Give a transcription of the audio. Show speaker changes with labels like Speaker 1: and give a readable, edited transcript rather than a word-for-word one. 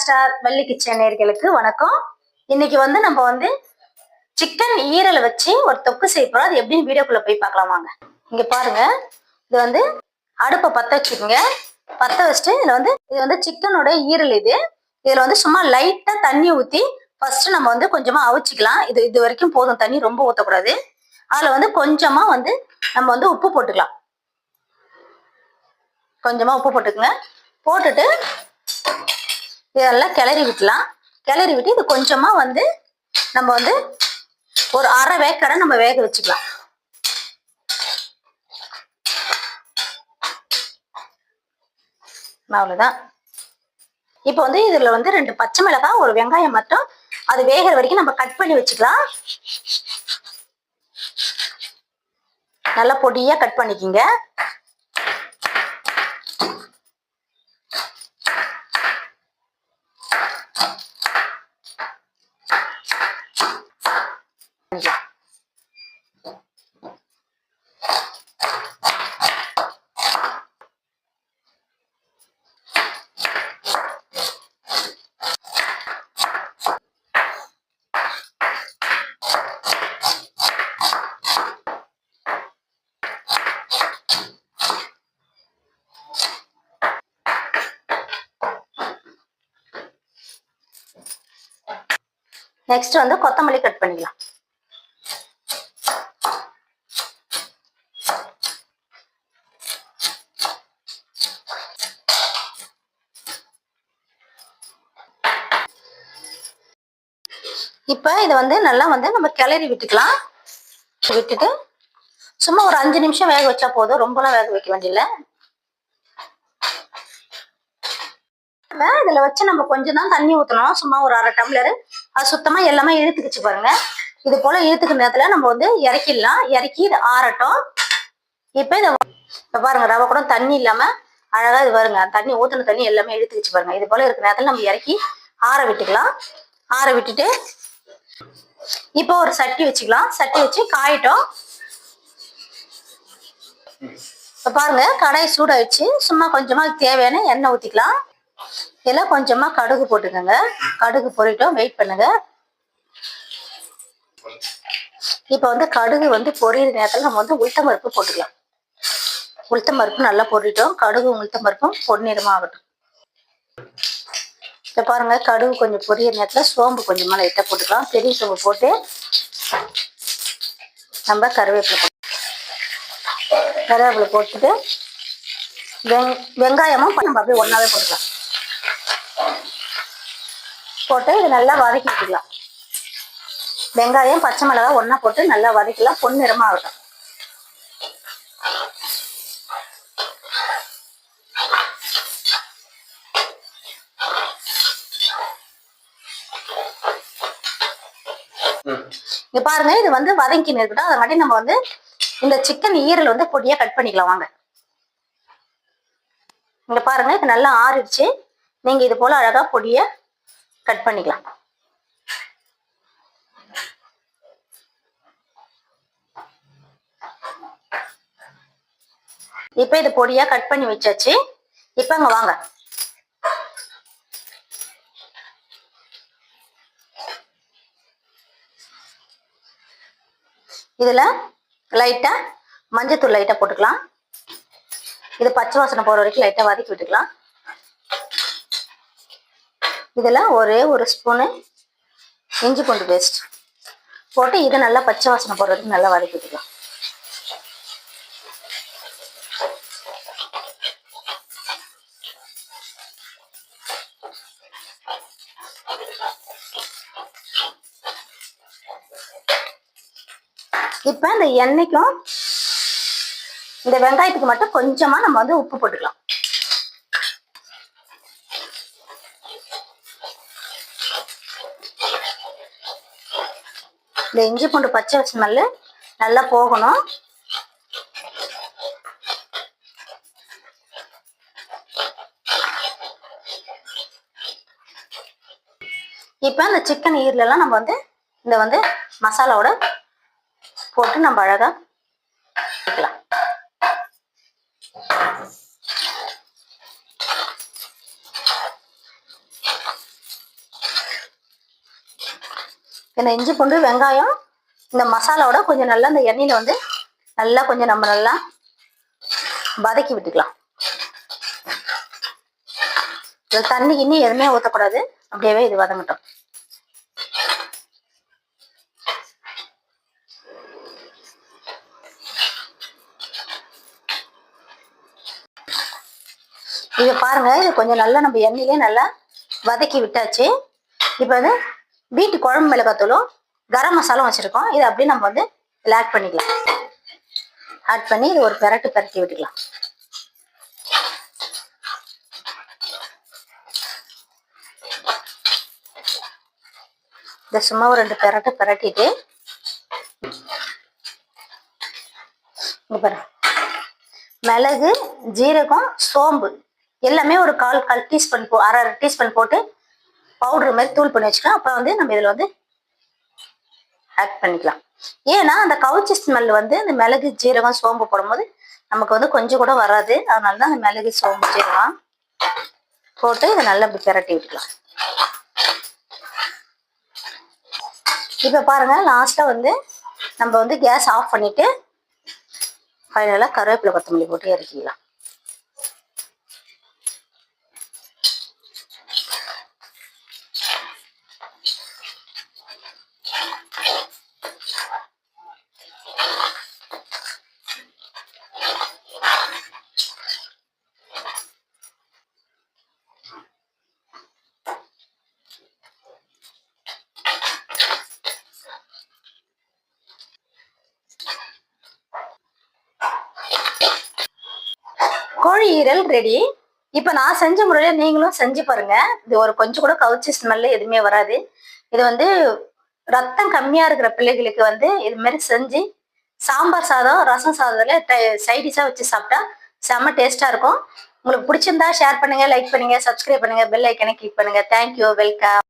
Speaker 1: Star Valli kitchen நேயர்களுக்கு வணக்கம். இன்னைக்கு நம்ம சிக்கன் ஈரலை வச்சு ஒரு தொக்கு செய்ய போறோம். அது எப்படின்னு வீடியோக்குள்ள போய் பார்க்கலாம் வாங்க. இங்க பாருங்க, இது அடுப்பை பத்த வச்சுக்கோங்க. பத்த வச்சுட்டு இது சிக்கனோட ஈரல். இதுல சும்மா லைட்டா தண்ணி ஊத்தி ஃபர்ஸ்ட் நம்ம கொஞ்சமா அவிச்சிக்கலாம். இது வரைக்கும் போதும், தண்ணி ரொம்ப ஊற்றக்கூடாது. அதுல கொஞ்சமா நம்ம உப்பு போட்டுக்கலாம். கொஞ்சமா உப்பு போட்டுக்கங்க. போட்டுட்டு இதெல்லாம் கிளறி விட்டுலாம். கிளறி விட்டு இது கொஞ்சமா நம்ம ஒரு அரை வேக்கடை நம்ம வேக வச்சுக்கலாம். அவ்வளவுதான். இப்போ இதுல 2 பச்சை மிளகாய், ஒரு வெங்காயம் மட்டும் அது வேகிற வரைக்கும் நம்ம கட் பண்ணி வச்சுக்கலாம். நல்லா பொடியா கட் பண்ணிக்கிங்க. நெக்ஸ்ட் கொத்தமல்லி கட் பண்ணிக்கலாம். இப்ப இதை நல்லா நம்ம கிளறி விட்டுக்கலாம். விட்டுட்டு சும்மா ஒரு 5 நிமிஷம் வேக வச்சா போதும், ரொம்பலாம் வேக வைக்க வேண்டியதில்ல. இதுல வச்சு நம்ம கொஞ்சம் தான் தண்ணி ஊற்றணும், சும்மா ஒரு அரை டம்ளர். அது சுத்தமா எல்லாமே இழுத்துக்கிச்சு பாருங்க. இது போல இழுத்துக்கிற நேரத்துல நம்ம இறக்கிடலாம். இறக்கி இது ஆறட்டும். இப்ப இதை பாருங்க, ரவை கூட தண்ணி இல்லாம அழகா இது பாருங்க, தண்ணி ஊத்தின தண்ணி எல்லாமே இழுத்துக்கிச்சு பாருங்க. இது போல இருக்கிற நேரத்துல நம்ம இறக்கி ஆற விட்டுக்கலாம். ஆற விட்டுட்டு இப்போ ஒரு சட்டி வச்சுக்கலாம். சட்டி வச்சு காயிட்டோம். இப்ப பாருங்க, கடாய் சூடாயிடுச்சு. சும்மா கொஞ்சமா தேவையான எண்ணெய் ஊத்திக்கலாம். இதெல்லாம் கொஞ்சமா கடுகு போட்டுக்கோங்க. கடுகு பொரிட்டோம், வெயிட் பண்ணுங்க. இப்ப கடுகு பொரியிற நேரத்துல நம்ம உளுத்தம் பருப்பு போட்டுக்கலாம். உளுத்தம் பருப்பு நல்லா பொரிட்டோம். கடுகு உளுத்தம் பருப்பும் பொன்னிறமா ஆகட்டும். இப்ப பாருங்க, கடுகு கொஞ்சம் பொரியிற நேரத்துல சோம்பு கொஞ்சமா லைட்டா போட்டுக்கலாம். பெரிய சோம்பு போட்டு நம்ம கருவேப்பிலை போட்டுட்டு வெங்காயமும் நம்ம அப்படியே ஒன்னாவே போட்டுக்கலாம். போட்டு இது நல்லா வதக்கிக்கலாம். வெங்காயம் பச்சை மிளகாய் ஒன்னா போட்டு நல்லா வதக்கலாம். பொன்னிறமா ஆகட்டும். இங்க பாருங்க, இது வதங்கின்னு இருக்கட்டும். அதை மட்டும் நம்ம இந்த சிக்கன் ஈரல் பொடியா கட் பண்ணிக்கலாம் வாங்க. இங்க பாருங்க, இது நல்லா ஆறிடுச்சு. நீங்க இது போல அழகா பொடியா கட் பண்ணிக்கலாம். இப்ப இது பொடியா கட் பண்ணி வச்சாச்சு. இப்ப அங்க வாங்க, இதுல லைட்டா மஞ்சத்தூள் லைட்டா போட்டுக்கலாம். இது பச்சை வாசனை போற வரைக்கும் லைட்டா வதக்கி விட்டுக்கலாம். இதுல ஒரே ஒரு ஸ்பூனு இஞ்சி பூண்டு பேஸ்ட் போட்டு இது நல்லா பச்சை வாசனை போற வரைக்கும் நல்லா வதக்கி விட்டுக்கலாம். இப்ப இந்த எண்ணெய்க்கும் இந்த வெங்காயத்துக்கு மட்டும் கொஞ்சமா நம்ம உப்பு போட்டுக்கலாம். இந்த இஞ்சி பூண்டு பச்சை ஸ்மெல் நல்லா போகணும். இப்ப இந்த சிக்கன் ஈரலாம் நம்ம இந்த மசாலாவோட போட்டு நம்ம அழகா வைக்கலாம். இந்த இஞ்சி பூண்டு வெங்காயம் இந்த மசாலாவோட கொஞ்சம் நல்லா இந்த எண்ணெயில வந்து நல்லா கொஞ்சம் நம்ம நல்லா வதக்கி விட்டுக்கலாம். தண்ணி கிண்ணி எதுவுமே ஊற்றக்கூடாது, அப்படியே இது வதங்கட்டும். இது பாருங்க, இது கொஞ்சம் நல்லா நம்ம எண்ணெயிலே நல்லா வதக்கி விட்டாச்சு. இப்போ வந்து வீட்டு குழம்பு மிளகாத்தூளும் கரம் மசாலும் வச்சிருக்கோம். இதை அப்படியே நம்ம வந்து இதில் ஆட் பண்ணிக்கலாம். ஆட் பண்ணி இது ஒரு பெரட்டி விட்டுக்கலாம். இதை சும்மா ஒரு 2 பெரட்டிட்டு இங்க பாரு, மிளகு, ஜீரகம், சோம்பு எல்லாமே ஒரு கால் டீஸ்பூன் அரை டீஸ்பூன் போட்டு பவுடர் மாதிரி தூள் பண்ணி வச்சுக்கலாம். அப்புறம் வந்து நம்ம இதில் வந்து ஆட் பண்ணிக்கலாம். ஏன்னா அந்த கவுச்சி ஸ்மெல் வந்து இந்த மிளகு, ஜீரகம், சோம்பு போடும்போது நமக்கு வந்து கொஞ்சம் கூட வராது. அதனால தான் அந்த மிளகு, சோம்பு, ஜீரகம் போட்டு இதை நல்லா இப்படி பெரட்டி விட்டுக்கலாம். இப்போ பாருங்க, லாஸ்டா வந்து நம்ம வந்து கேஸ் ஆஃப் பண்ணிட்டு ஃபைனலாக கருவேப்பிலை, கொத்தமல்லி போட்டு இறக்கிக்கலாம். கோழி ஈரல் ரெடி. இப்போ நான் செஞ்ச முறையில நீங்களும் செஞ்சு பாருங்க. இது ஒரு கொஞ்சம் கூட கவுச்சி ஸ்மெல்ல எதுவுமே வராது. இது வந்து ரத்தம் கம்மியா இருக்கிற பிள்ளைகளுக்கு வந்து இது மாதிரி செஞ்சு சாம்பார் சாதம், ரசம் சாதத்துல சைடிஷா வச்சு சாப்பிட்டா செம்ம டேஸ்டா இருக்கும். உங்களுக்கு பிடிச்சிருந்தா ஷேர் பண்ணுங்க, லைக் பண்ணுங்க, சப்ஸ்கிரைப் பண்ணுங்க, பெல் ஐக்கனை கிளிக் பண்ணுங்க. Thank you, welcome.